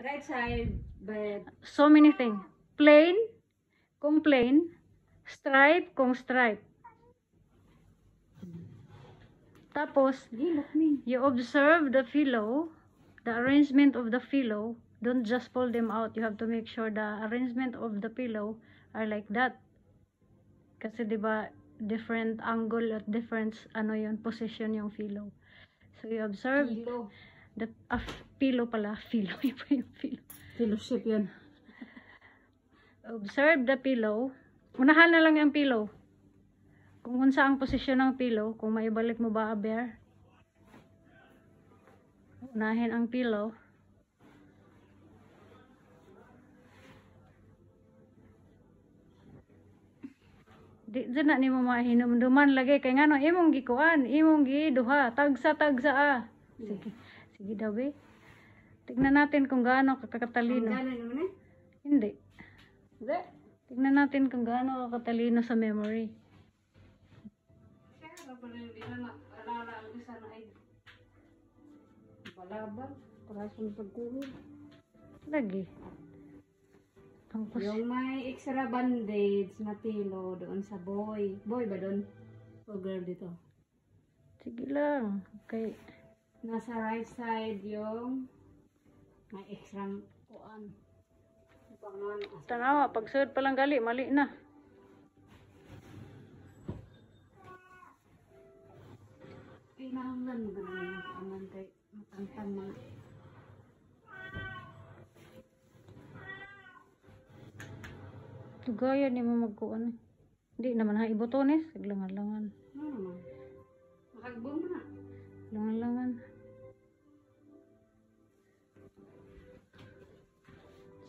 Right side, but So many things. Plain, kung plain. Stripe, kung stripe. Tapos, you observe the pillow, the arrangement of the pillow. Don't just pull them out. You have to make sure the arrangement of the pillow are like that. Kasi 'di ba different angle at different position yung pillow. So you observe kilo. that pillow pala, pillow iba yung pillow. Fellowship yun. Observe the pillow. Unahan na lang yung pillow. Kung unsa ang posisyon ng pillow, kung maibalik mo ba bear. Unahin ang pillow. Di na nimo mahinumduman lagi kay ngano imong gikuan, imong giduha, tagsa Sige. Sige daw be. Tignan natin kung gaano kakatalino. Gano'n naman eh? Hindi. Hindi. Tignan natin kung gaano kakatalino sa memory. Kaya pala hindi na naalala ang isa na ay balabal. Para sa pagkuhod. Lagi. Yung may extra bandage na pillow doon sa boy. Boy ba doon? O girl dito? Sige lang. Okay. Nasa right side yung may extra kuan. Tanawa, pag sud pa lang gali, mali na. Kailangan ba naman yung kuanan kay matangtan mga. Tugaya ni mo magkuan. Hindi naman ha ibotones, langan-langan. Ano naman? Makagbong mo na. Langan-langan.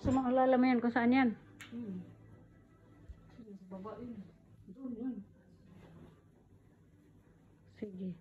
So maalala mo yan kung saan yan? Sa baba yun. Doon yun. Sige.